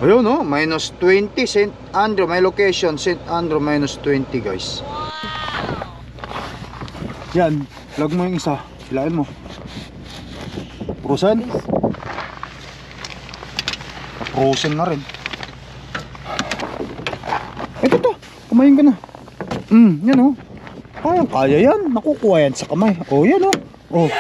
Ayun no, minus 20 St. Andrew, may location St. Andrew minus 20 guys. Yan, lag mo yung isa, hilain mo. Frozen? Frozen na rin. Ito to, kumain ka na. Yan o. Kaya yan, nakukuha yan sa kamay. Oh, yan o. Oh.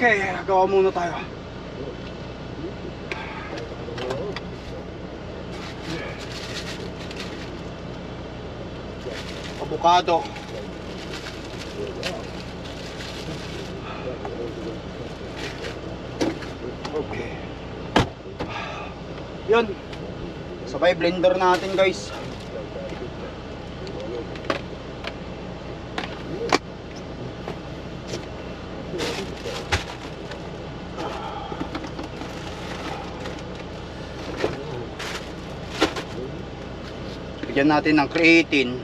Okay, gawa muna tayo. Avocado. Okay. Yun. Sabay blender natin guys. Bigyan natin ng creatine.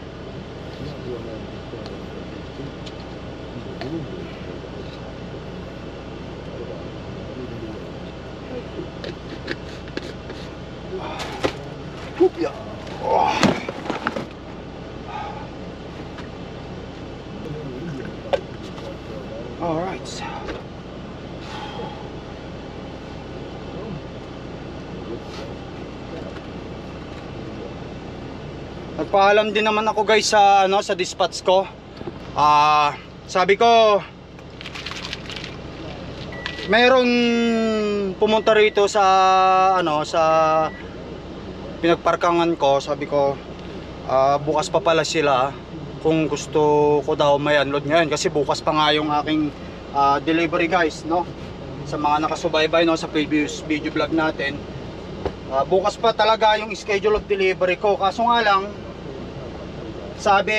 Alright. Nagpaalam din naman ako guys sa sa dispatch ko. Sabi ko mayroong pumunta rito sa sa pinagparkangan ko. Sabi ko bukas pa pala sila kung gusto ko daw may unload ngayon kasi bukas pa nga yung aking delivery guys, no? Sa mga nakasubaybay sa previous video vlog natin. Bukas pa talaga yung schedule of delivery ko. Kaso nga lang sabi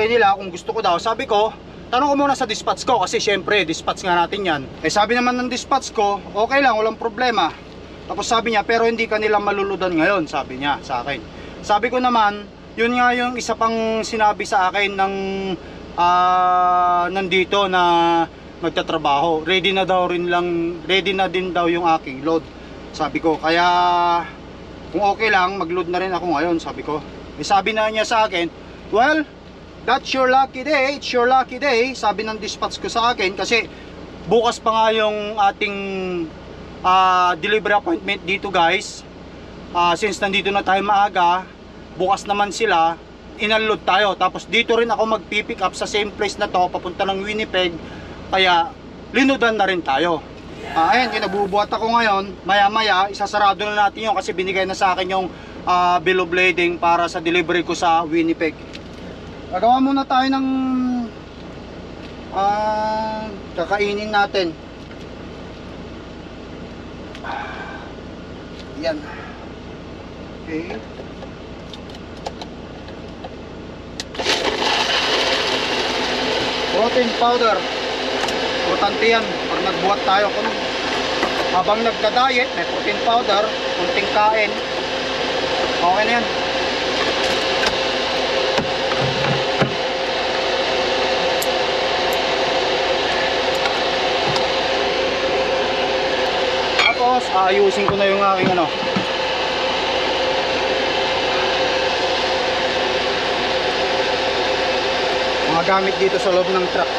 nila kung gusto ko daw. Sabi ko, tanong ko muna sa dispatch ko kasi syempre dispatch nga natin yan. Sabi naman ng dispatch ko, okay lang, walang problema. Tapos sabi niya, pero hindi ka nila maluludan ngayon, sabi niya sa akin. Sabi ko naman, yun nga yung isa pang sinabi sa akin ng nandito na nagtatrabaho. Ready na din daw yung aking load. Sabi ko, kaya kung okay lang, mag-load na rin ako ngayon, sabi ko. Sabi na niya sa akin, well, that's your lucky day, it's your lucky day, sabi ng dispatch ko sa akin kasi bukas pa nga yung ating delivery appointment dito guys. Since nandito na tayo maaga, bukas naman sila, inunload tayo. Tapos dito rin ako magpipick up sa same place na to, papunta ng Winnipeg, kaya linudan na rin tayo. Ayan, kinabubuhat ako ngayon. Maya maya, isasarado na natin yun kasi binigay na sa akin yung bill of lading para sa delivery ko sa Winnipeg. Gagawa muna tayo ng kakainin natin. Yan. Okay. Protein powder. Importante yan pag nagbuhat tayo. Habang nagda-diet, may protein powder, kunting kain, okay na yan. Tapos ayusin ko na yung aking mga gamit dito sa loob ng truck.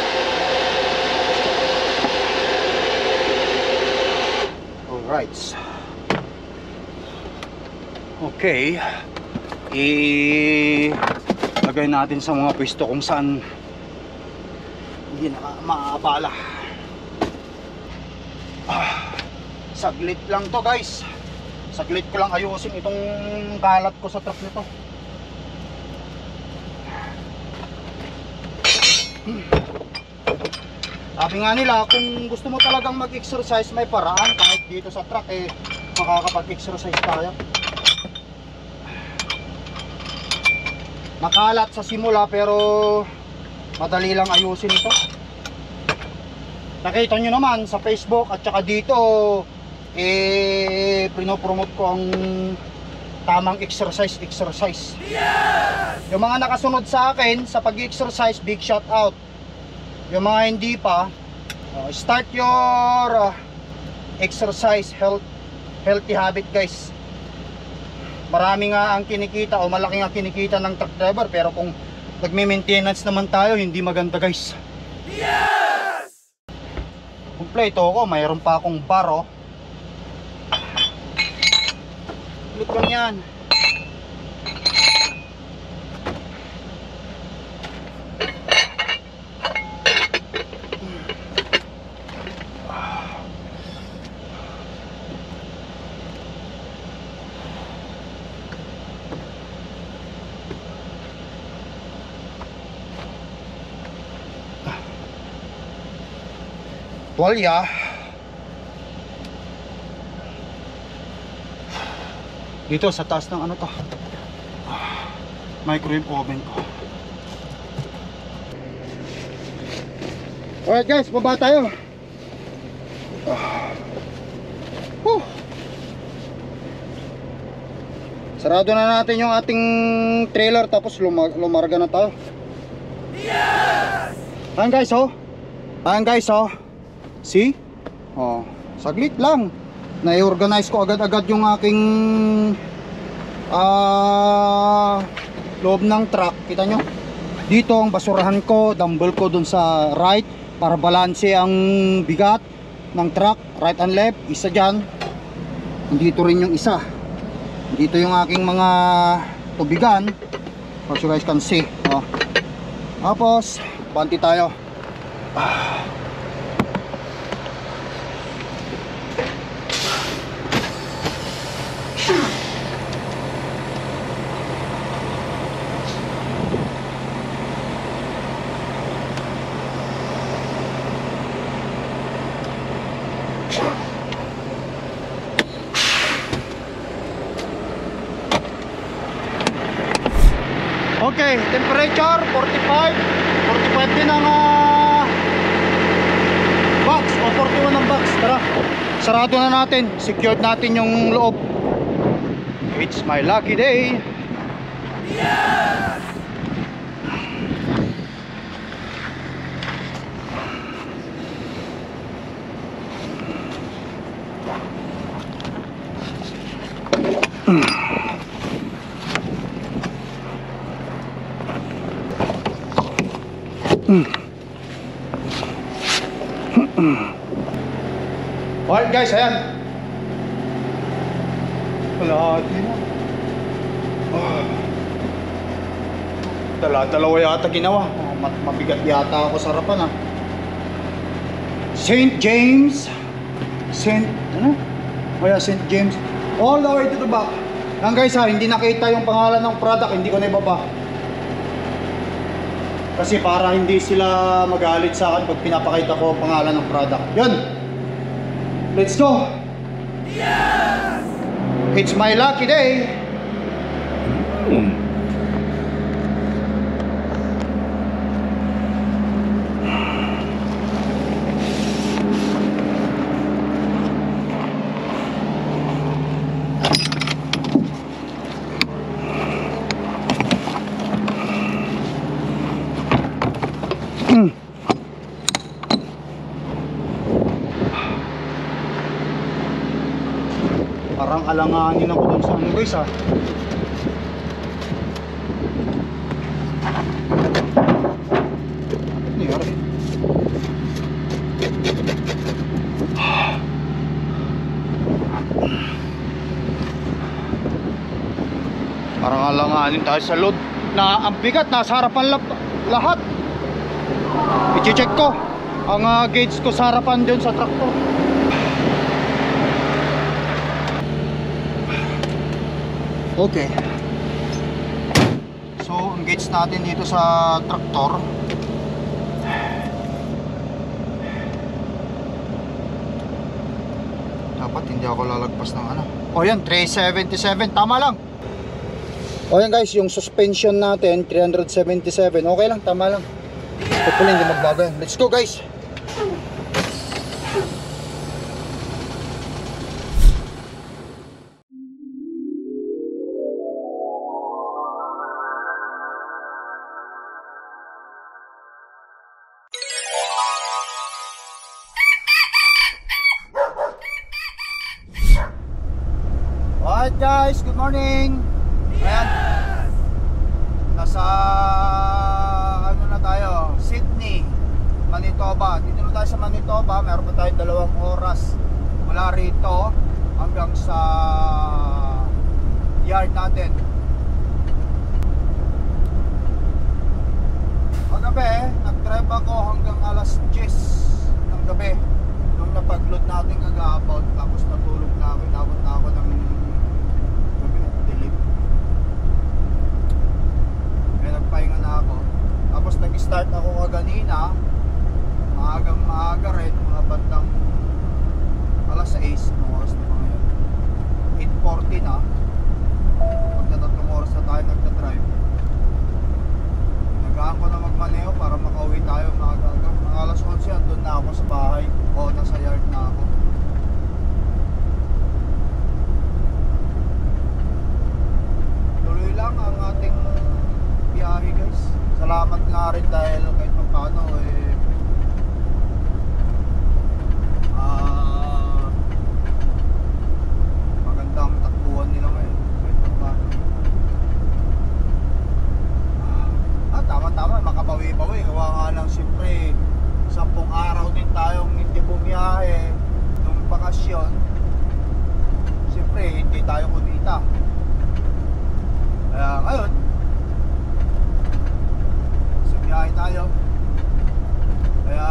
Alright. Okay. Lagay natin sa mga pwesto kung saan hindi na maabala. Saglit lang to guys. Saglit ko lang ayusin itong kalat ko sa truck nito. Sabi nga nila, kung gusto mo talagang mag-exercise, may paraan. Kahit dito sa truck, makakapag-exercise tayo. Nakalat sa simula, pero madali lang ayusin ito. Nakita nyo naman sa Facebook at saka dito, pinopromote ko ang tamang exercise. Yes! Yung mga nakasunod sa akin sa pag-exercise, big shout out. Yung mga hindi pa, start your exercise healthy habit, guys. Marami nga ang kinikita o malaki nga kinikita ng truck driver, pero kung nagme-maintenance naman tayo, hindi maganda, guys. Yes! Kumpleto ako, mayroon pa akong baro. Ulit lang yan. Tuwalya. Dito sa taas ng ano to, microwave oven ko. Alright guys, baba tayo. Sarado na natin yung ating trailer, tapos lumarga na tayo. Yes! Ayan guys, oh. Ayan guys, oh. See? Oh, saglit lang. Na-organize ko agad-agad yung aking loob ng truck. Kita nyo? Dito ang basurahan ko, dumbbell ko dun sa right para balanse ang bigat ng truck, right and left. Isa dyan. Dito rin yung isa. Dito yung aking mga tubigan, as you guys can see. Oh. Tapos banti tayo. Okay, temperature 45 din ang box o 41 ang box. Tara, sarado na natin, secured natin yung loob. It's my lucky day. Yes! Alright guys, ayan. Kalahati na. Dalawa yata ginawa. Mabigat yata ako sa harapan, St. James. Ano? St. James. All the way to the back. Yan guys, hindi nakita yung pangalan ng product. Hindi ko na ibaba. Kasi para hindi sila magalit sa akin pag pinapakita ko ang pangalan ng product. Yun. Let's go. Yes! It's my lucky day. Parang alanganin ako dun sa ano guys, nangyari? Parang alanganin tayo sa load na ang bigat, nasa harapan lahat. I-check ko ang gauge ko sa harapan dun sa tractor. Okay. So, ang gauge natin dito sa traktor Dapat hindi ako lalagpas ng ano. O yan, 377. Tama lang. O yan guys, yung suspension natin 377. Okay lang, tama lang. Hopefully hindi magbago yan. Let's go guys. Alright guys, good morning. Ayan, nasa ano na tayo, Sydney, Manitoba. Dito na tayo sa Manitoba. Meron pa tayong 2 oras mula rito hanggang sa yard natin. Kagabi, nag-drive ako hanggang alas 10 ng gabi nung napag-load natin kagabot. Tapos natulog na ako, inabot na ako ng dilim. Kaya nagpahinga na ako. Tapos nag-start ako kaganina, maaga rin, mga bandang alas 6, mga oras na mga yun, 8:40 na. Magtatatong oras na tayo nagta-drive. Nagaan ko na magmaneho para makauwi tayo maaga-aga. Mga alas 11, andun na ako sa bahay o nasa yard na ako. Tuloy lang ang ating biyahe guys. Salamat nga rin dahil kahit paano magandang takbuhan nila ngayon. Kahit paano. Tama-tama, makabawi-bawi. Gawa nga lang siyempre 10 araw din tayong hindi bumiyahe nung bakasyon. Siyempre hindi tayo kumita. Kaya ngayon biyahe tayo. Kaya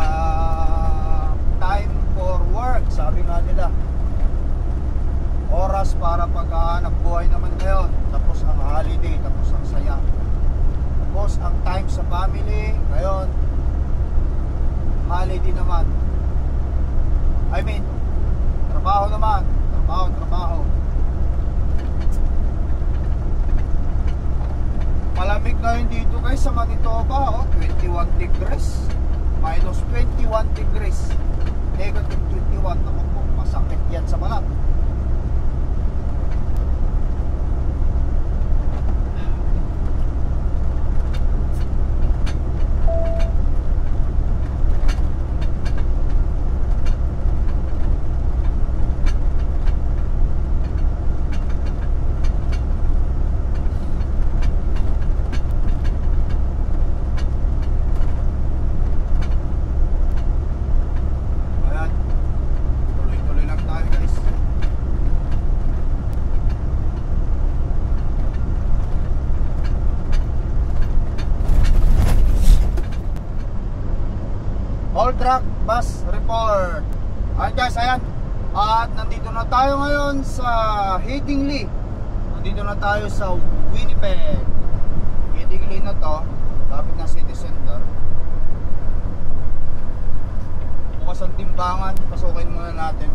time for work, sabi nga nila. Oras para paghahanap buhay naman ngayon. Tapos ang holiday, tapos ang saya. Tapos ang time sa family, ngayon holiday naman. I mean, trabaho naman. Trabaho. Malamig ngayon dito guys sa Manitoba, 21 degrees. Minus 21 degrees. Negative 21. Naku po, masakit yan sa balat. All truck bus report. Alright guys, ayan. At nandito na tayo ngayon sa Headingley. Nandito na tayo sa Winnipeg. Headingley na to, lapit na city center. Bukas ang timbangan, pasukin muna natin.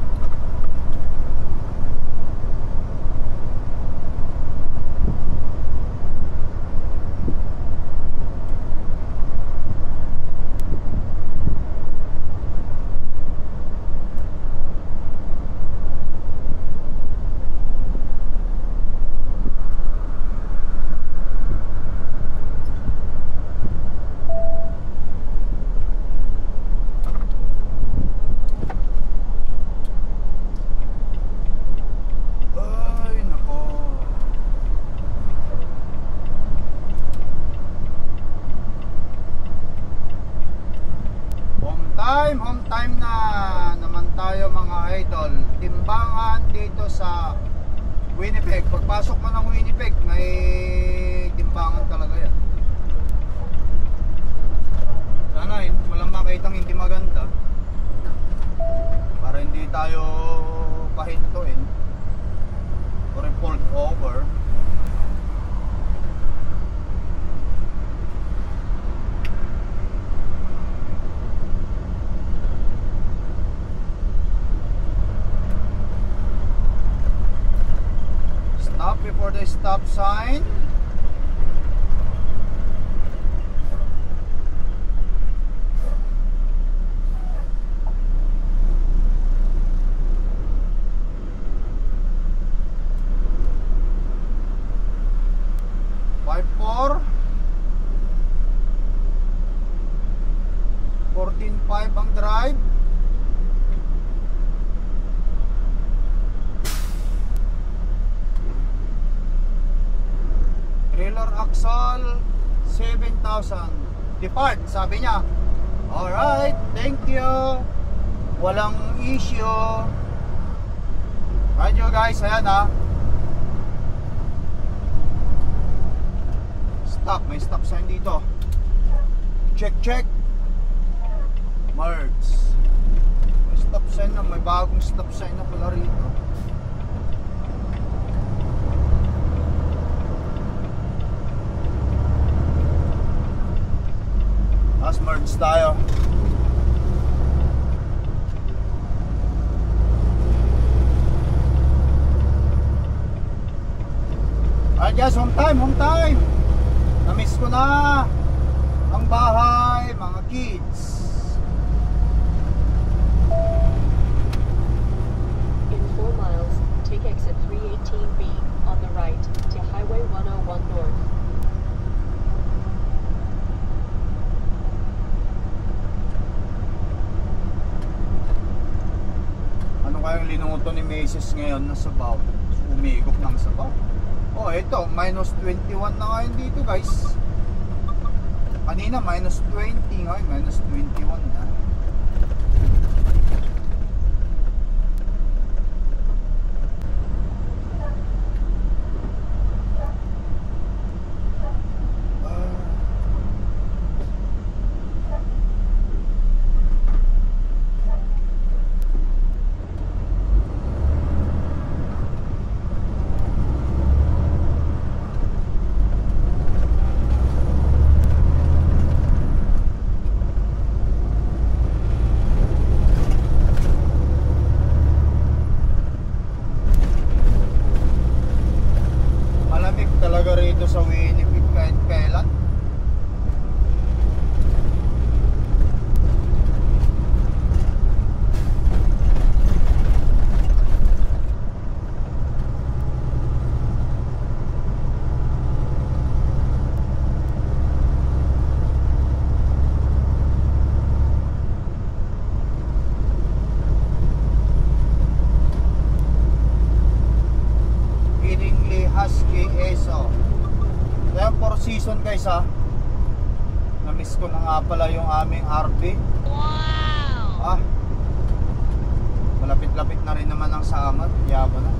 Home time na naman tayo mga idol. Timbangan dito sa Winnipeg. Pagpasok mo ng Winnipeg, may timbangan talaga yan. Sana walang makitang hindi maganda para hindi tayo pahintuin or pulled over. for the stop sign. $5.4 14.5 ang drive. Trailer axle 7,000. Depart, sabi niya. Alright, thank you. Walang issue. Radyo guys, ayan ha. Stop, may stop sign dito. Check, check. Merge. May stop sign na, may bagong stop sign na pala rito. Tapos merge tayo. Alright guys, home time, home time. Namiss ko na ang bahay, mga kids. In 4 miles, take exit 318B on the right to Highway 101 North. Ano kayang linuto ni Macy's ngayon na sabaw? Umigop ng sabaw. Oh, ito, minus 21 na ngayon dito guys. Kanina minus 20, ngayon minus 21 na. Talaga rito sa Winnipeg kahit kailan. Husky ESO. Kaya 4 season guys ha. Namiss ko na nga pala yung aming RV. Wow! Malapit-lapit na rin naman ang summer. Yaba na.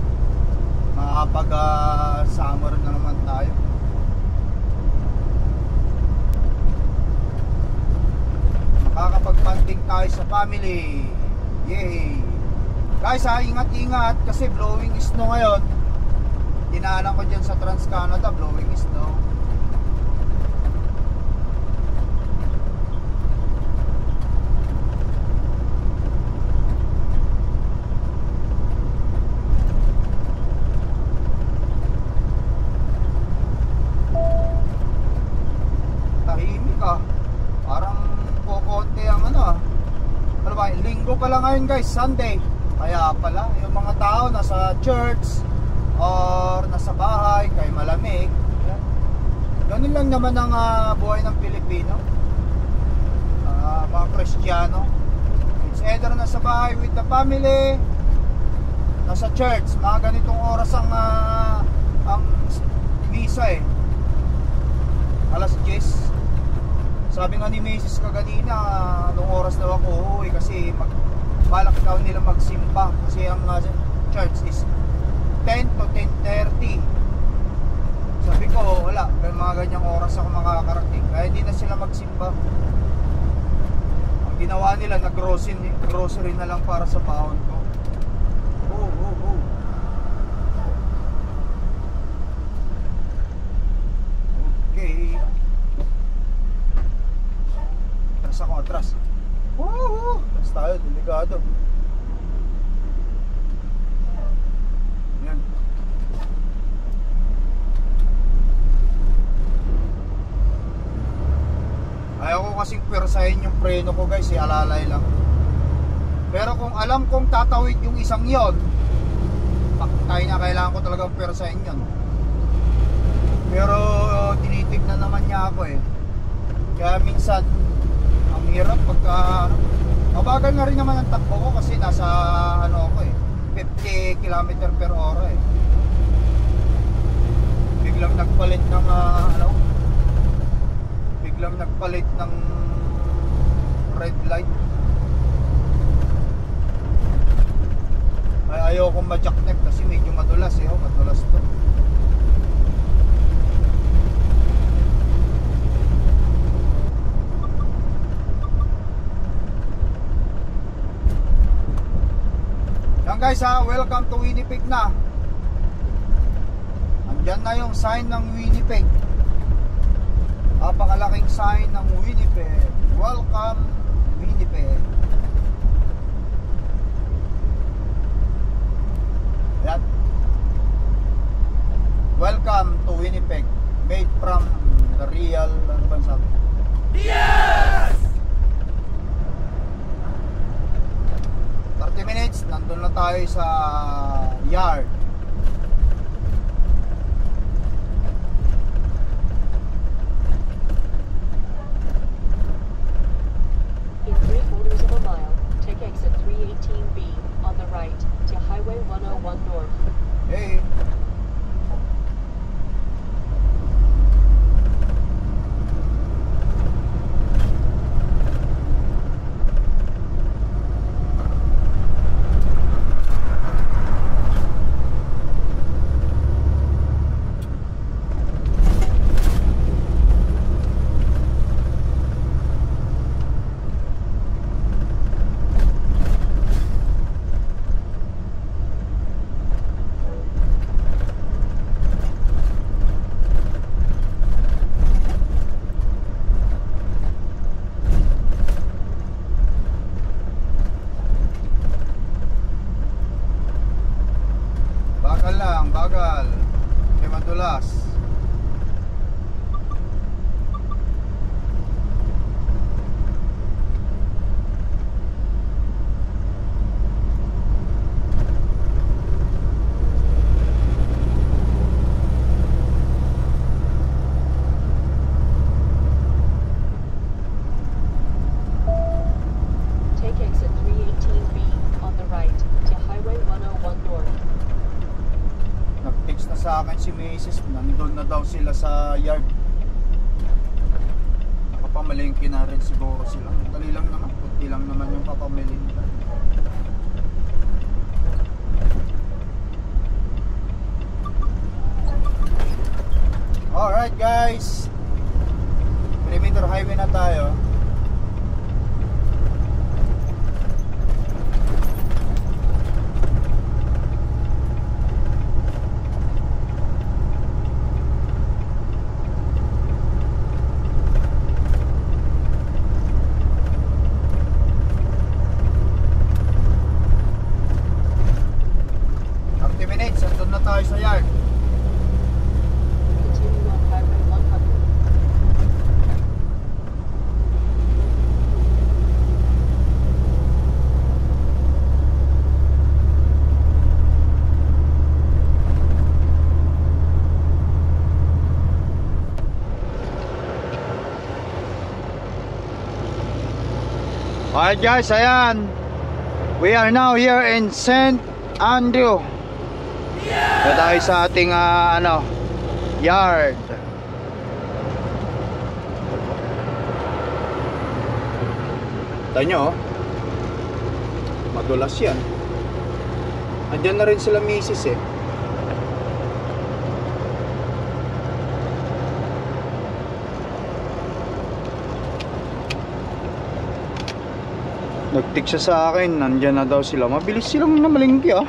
Makakapag summer na naman tayo. Makakapag-banding tayo sa family. Yay! Guys ha, ingat-ingat kasi blowing snow ngayon. Dinaanan ko dyan sa Trans-Canada, blowing snow. Tahimik ah. Parang kukonti ang ano ah. Ano ba, linggo pala ngayon guys, Sunday. Kaya pala, yung mga tao nasa church or nasa bahay, kay malamig. Ganun lang naman ang buhay ng Pilipino, mga Kristiyano. It's either nasa bahay with the family, nasa church. Mga ganitong oras ang misa eh, alas 10. Sabi nga ni Mrs. kaganina, anong oras daw ako uuwi kasi balak daw nila magsimba kasi ang church is 10 to 10:30. Sabi ko, wala, may mga ganyang oras ako makakarating. Kaya hindi na sila magsimba. Ang ginawa nila, nag-grocery na lang para sa baon ko. Okay. Atras ako, atras. Atras tayo, delikado. kasing pwersahin yung preno ko guys, alalay lang. Pero kung alam kong tatawid yung isang yon, patay na, kailangan ko talagang pwersahin yun. Pero tinitignan naman niya ako eh. Kaya minsan ang hirap pagka mabagal na rin naman ang takbo ko kasi nasa ano ako eh, 50 km per hora eh. Biglang nagpalit ng biglang nagpalit ng red light. Ay, ayaw kong ma-jacknip kasi medyo madulas eh, madulas to. Yan guys ha, welcome to Winnipeg na. Andyan na yung sign ng Winnipeg. Napakalaking sign ng Winnipeg. Welcome Winnipeg. Yan. Welcome to Winnipeg. Made from the real, ano ba sabi? Yes! 30 minutes, nandun na tayo sa yard. In 3/4 of a mile, take exit 318B on the right to Highway 101 North. Hey. Bagal lang, bagal. Kaya madulas. Take exit 318B on the right to Highway 101 North. Nag-text na sa akin si Mrs. Nandun na daw sila sa yard. Nakapamalengke na rin siguro sila. Dali lang naman, kunti lang naman yung papamalengke. Alright guys, perimeter highway na tayo. Nandun na tayo sa yard. Continue on Highway 100. Alright guys, ayan. We are now here in St. Andrew. Yes! Tayo sa ating yard. Tayo nyo, madulas yan. Andyan na rin sila misis eh. Nag-text siya sa akin, nandyan na daw sila. Mabilis silang namalingki ah.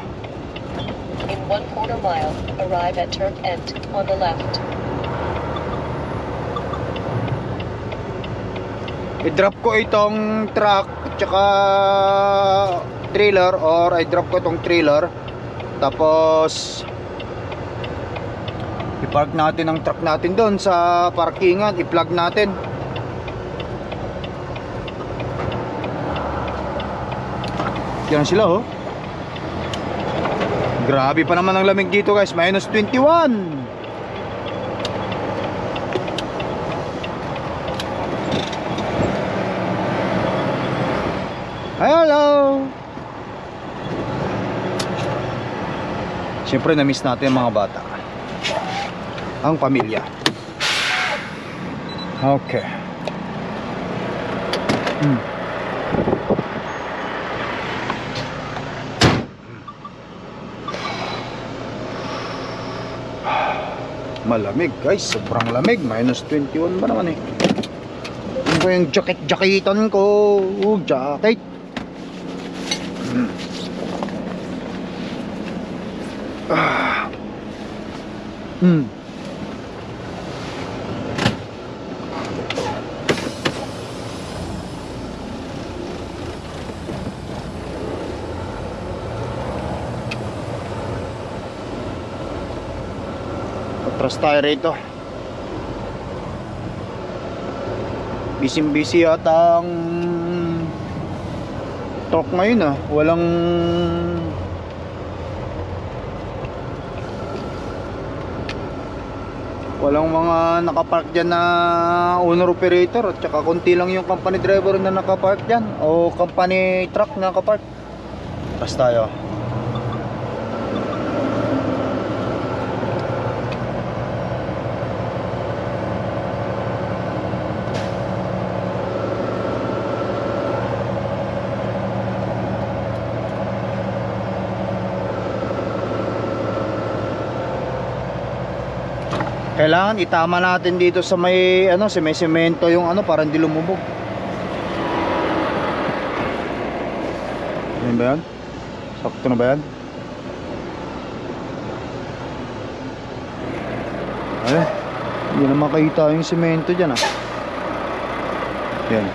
In 1/4 mile, arrive at Turk End on the left. I-drop ko itong truck tsaka trailer, or i-drop ko itong trailer, tapos i-park natin ang truck natin doon sa parkingan, i-plug natin. Yan sila oh. Grabe pa naman ang lamig dito guys, minus 21. Hello. Siyempre na-miss natin ang mga bata, ang pamilya. Okay. Malamig guys, sobrang lamig. Minus 21 ba naman eh. Ano ba yung jacket-jacketan ko? Jacket. Atras tayo rito. Busy yata ang truck ngayon ah. Walang mga nakapark dyan na owner operator, at saka konti lang yung company driver na nakapark dyan o company truck na nakapark. Atras tayo. Kailangan itama natin dito sa may sa may semento yung para hindi lumubog. Yan ba yan? Sakto na ba yan? Ay, hindi na makita yung semento dyan ah. Yan.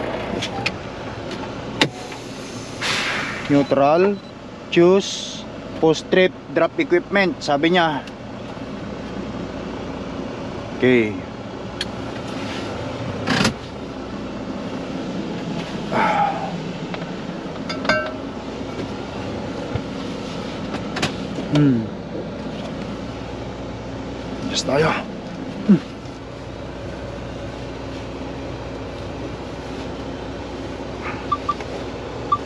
Neutral, choose, post trip, drop equipment, sabi niya. Okay. Yes tayo.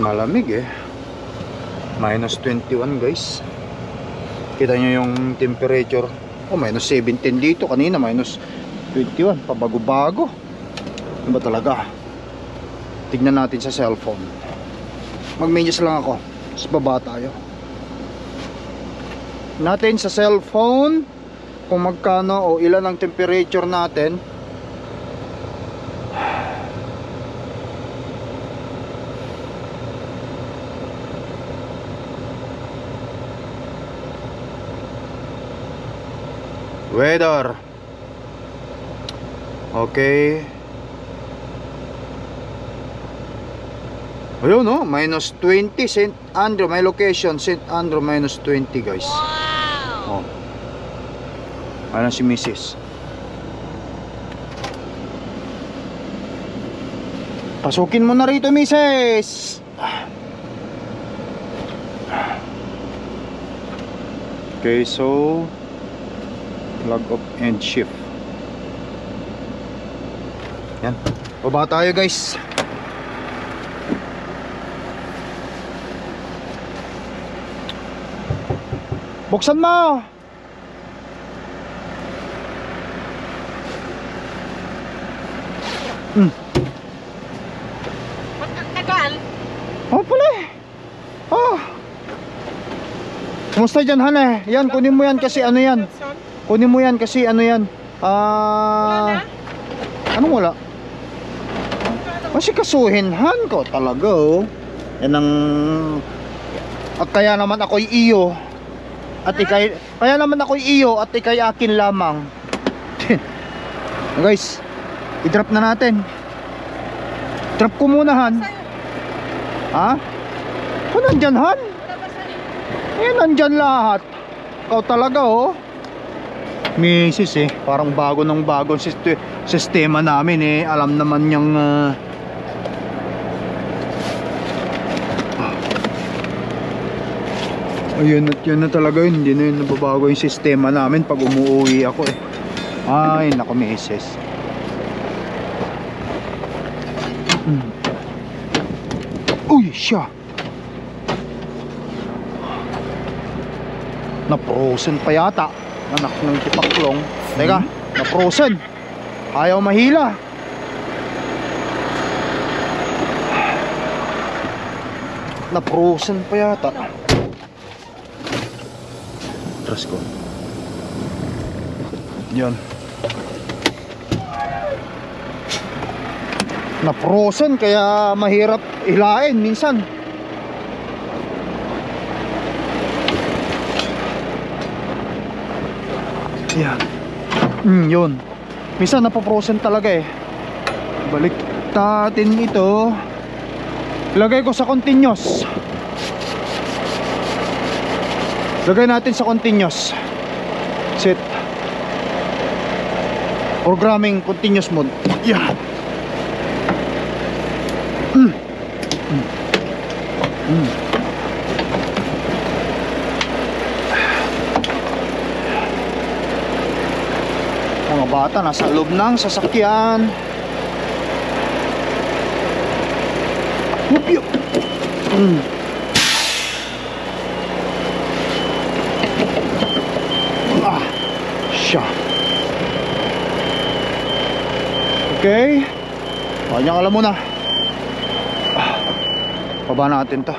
Malamig eh. Minus 21 guys. Kita nyo yung temperature. Minus 17 dito. Kanina minus 21. Pabago-bago. Ano ba talaga? Tignan natin sa cellphone. Mag-menyos lang ako. Sa baba tayo. Natin sa cellphone kung magkano o ilan ang temperature natin. Weather. Okay. Ayun no, minus 20 St. Andrew, my location St. Andrew, minus 20 guys. Wow. Ano si Mrs. Pasukin mo na rito Mrs. Okay, so log off and shift. Yan. Baba tayo guys. Buksan mo. Tagal. Oh pala eh. Oh. Kumusta dyan Hana? Yan, kunin mo yan kasi ano yan. Kunin mo yan kasi ano yan. Anong wala? Kasi kasuhinhan ko talaga oh. Yan ang... At kaya naman ako'y iyo. At ikay... Kaya naman ako'y iyo at ikay akin lamang. Guys, i-drop na natin. Drop ko muna Han. Ha? Kung nandyan Han? Ayan, nandyan lahat. Ikaw talaga oh. Misis eh, parang bago ng bagong sistema namin eh. Alam naman niyang Ayun at yun na talaga yun. Hindi na yun nababago yung sistema namin pag umuwi ako eh. Ay naku misis. Uy siya. Na-frozen pa yata. Anak ng tipaklong. Teka, na-frozen. Ayaw mahila. Na-frozen pa yata. Trust ko. Yan. Na-frozen kaya mahirap hilain minsan. Yan. Yun. Minsan napo-frozen talaga eh. Balik natin ito. Lagay ko sa continuous. Lagay natin sa continuous. Set. Programming continuous mode. Yeah. Mga bata nasa loob ng sasakyan. Whoop yup. Siya. Okay. Kanyang alam mo na. Baba natin to.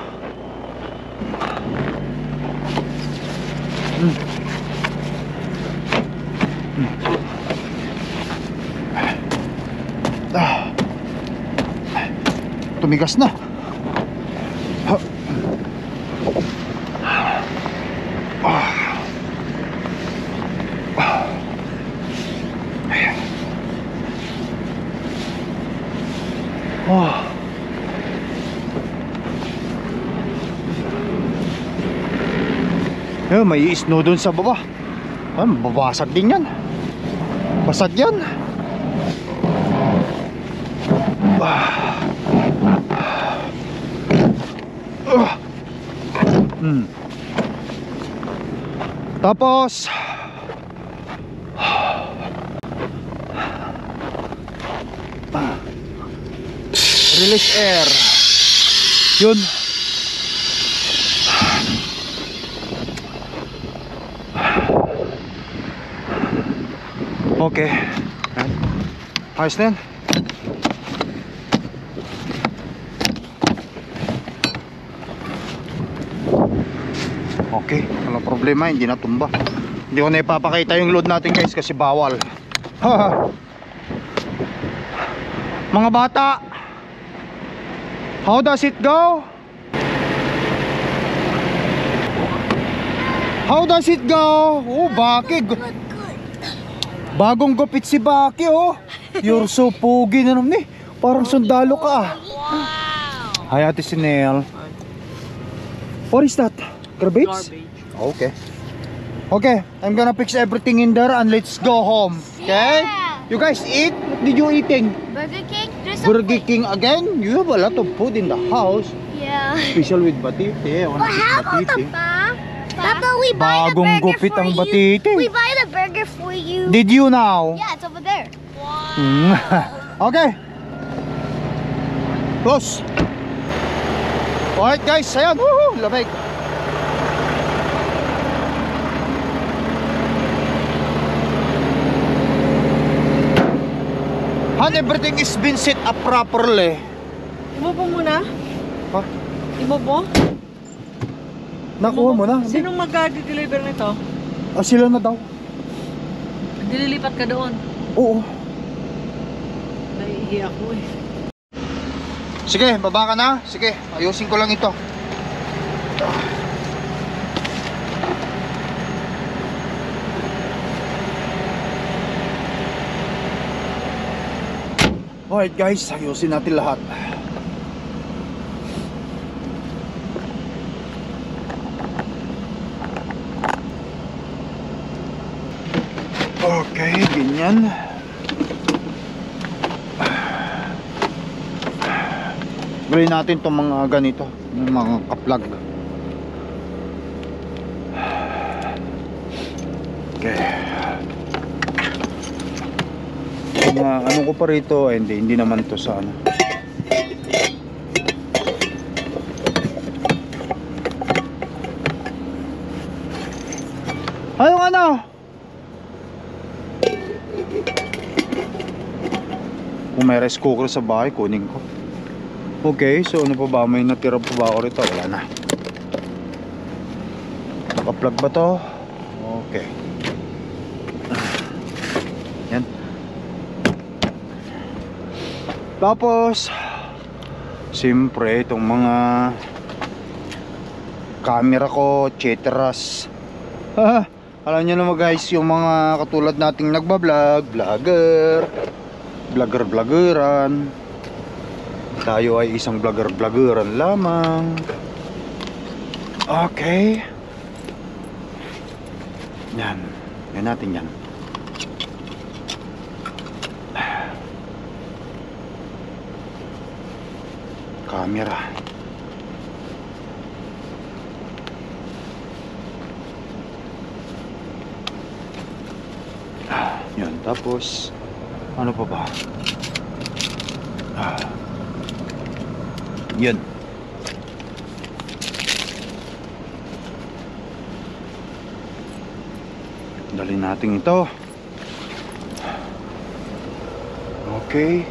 Tumigas na. May snow dun sa baba. Babasag din yan. Basag yan. Tapos release air. Yun. Okay. Ayos na yan. Okay, walang problema, hindi na tumba. Hindi ko na ipapakita yung load natin guys kasi bawal. Mga bata, how does it go? How does it go? Oh, Baki. Bagong gupit si Baki, oh. You're so pogi na naman eh. Parang sundalo ka. Wow. Hi, Ate Sinel. What is that? Garbage? Okay. Okay, I'm gonna fix everything in there and let's go home. Okay? Yeah. You guys eat? What did you eating? Burger King? There's some Burger King again? You have a lot of food in the house. Yeah. Special with batite. But how about the pa? Papa, we buy the Bagong burger gupit for ang you. batite. We buy the burger for you. Did you now? Yeah, it's over there. Okay. Close. Alright guys, ayan. Woohoo, lamig. And everything is been set up properly. Ibobo muna? Ha? Ibobo? Nakuha mo na? Sinong mag-deliver nito? Ah, sila na daw. Dililipat ka doon. Oo. Naiihi ako eh. Sige, baba ka na. Sige, ayusin ko lang ito. Alright guys, ayusin natin lahat. Okay, ganyan. Gawin natin itong mga ganito, yung mga kaplag. Okay. Ano ko pa rito? Hindi naman to sa ano. Ayong ano? Kung may rice cooker sa bahay, kunin ko. Okay, so ano pa ba? May natira pa ba ako rito? Wala na. Naka-plug ba to? Okay. Yan. Tapos siyempre itong mga camera ko, etceteras. Alam nyo naman guys, yung mga katulad nating nagbablog, vloggeran. Tayo ay isang vloggeran lamang. Okay. Yan. Yan natin yan. Camera. Yan. Tapos ano pa ba? Yan. Dali natin ito. Okay.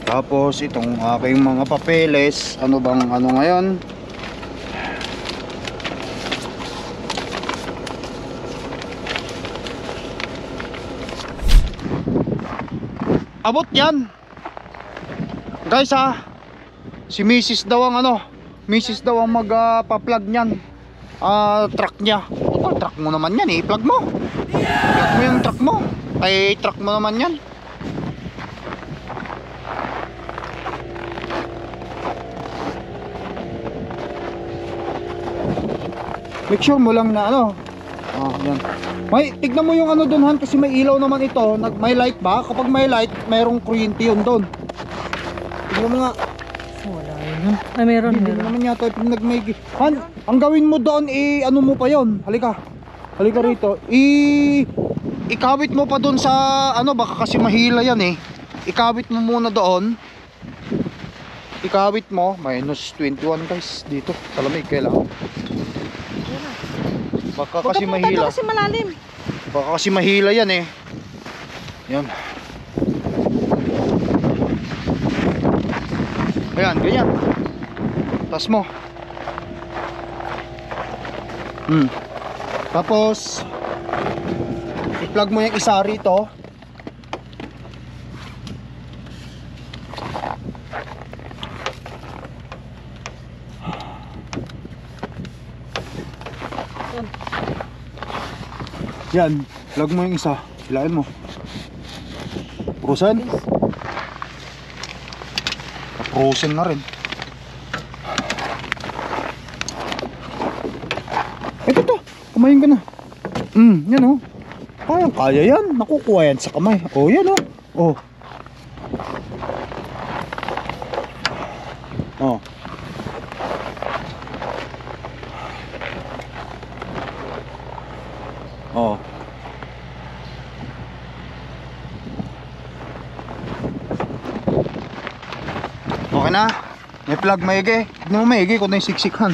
Tapos itong aking mga papeles, ano bang ano ngayon? Abot yan. Guys si Mrs. daw ang ano, Mrs. daw ang magpa-plug niyan. Truck niya. Truck mo naman yan eh, plug mo. Plug mo yung truck mo. Ay truck mo naman yan. Make sure mo lang na ano. Yan. May tignan mo yung ano doon Han, kasi may ilaw naman ito. May light ba? Kapag may light, mayroong kuryente yun doon. Tignan mo nga. Wala yun. Ay, meron. Hindi naman yata pag nagmay. Han, ang gawin mo doon ano mo pa yon. Halika. Halika rito. Ikawit mo pa doon sa ano, baka kasi mahila yan eh. Ikawit mo muna doon. Ikawit mo, minus 21 guys dito. Sa lamig kailangan. Baka kasi mahila. Kasi malalim. Baka kasi mahila yan eh. Yan. Ayan, ganyan. Tas mo. Tapos i-plug mo yung isa rito. Yan, plug mo yung isa. Hilain mo. Frozen. Frozen na rin. Ito to, kumain ka na. Yan o. Kaya yan. Nakukuha yan sa kamay. Oh, yan o. Oh. Oh. Oh. Okay na. May plug maigi. Tignan mo maigi kung na yung siksikan.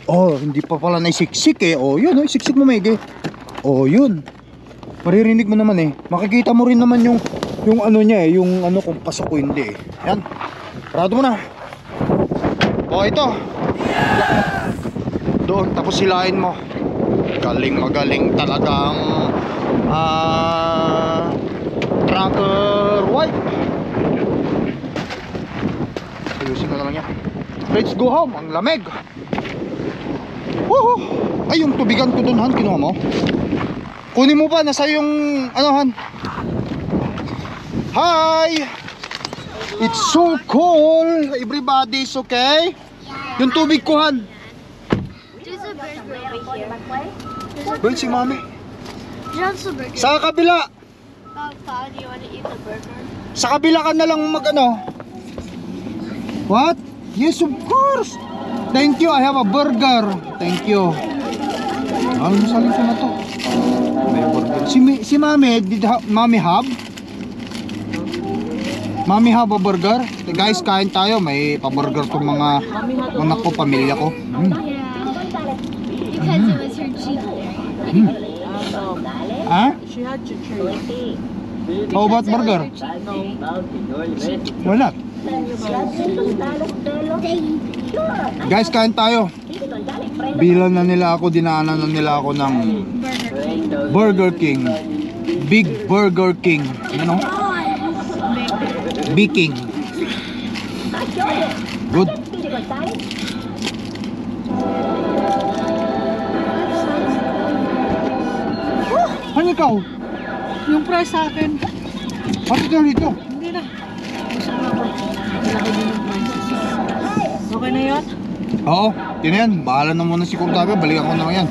Oh, hindi pa pala na yung siksik eh. Oh, yun. Oh, siksik mo maigi. Oh, yun. Maririnig mo naman eh. Makikita mo rin naman yung ano niya eh. Yung ano kung pasok o hindi eh. Yan. Parado mo na. Oh, ito. Doon. Tapos silain mo. Magaling talagang tracker wipe. Ayusin ko na lang yan. Let's go home. Ang lamig. Woohoo! Ay, yung tubigan ko dun Han, kinuha mo? Kunin mo pa, nasa yung ano Han. Hi! It's so cold. Everybody's okay? Yung tubig ko Han. There's a burger over here. Well, si Mami. There's a burger. Sa kabila. Papa, do you want to eat the burger? Sa kabila ka na lang mag ano. What? Yes, of course. Thank you, I have a burger. Thank you. Ano salin ko na to? May burger. Si Mami, Mami have? Mami have a burger? Guys, kain tayo. May pa-burger tong mga anak ko, pamilya ko. Because it was her cheek. Ha? She had to choose. How about burger? Wala. Guys, kain tayo. Bilang na nila ako, dinaanan na nila ako ng Burger King. Big Burger King. Ano? Big King. Good. Ano ikaw? Yung price sa akin, Bakit ka rito? hindi na. Okay na yun? Oo, yun yan. Bahala na muna si Kurtabe. Balikan ko na yan.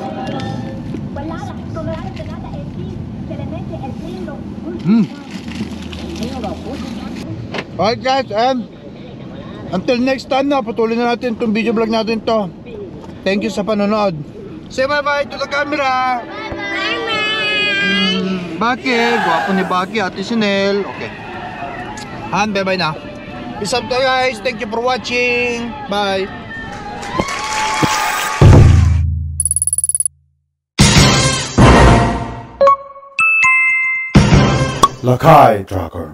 Alright guys, until next time na, patuloy na natin itong video vlog natin to. Thank you sa panonood. Say bye bye to the camera. Baki, gwapo ni Baki, Ate Sinel. Okay. Han, bye bye na. Peace out guys, thank you for watching. Bye. Lakai Tracker.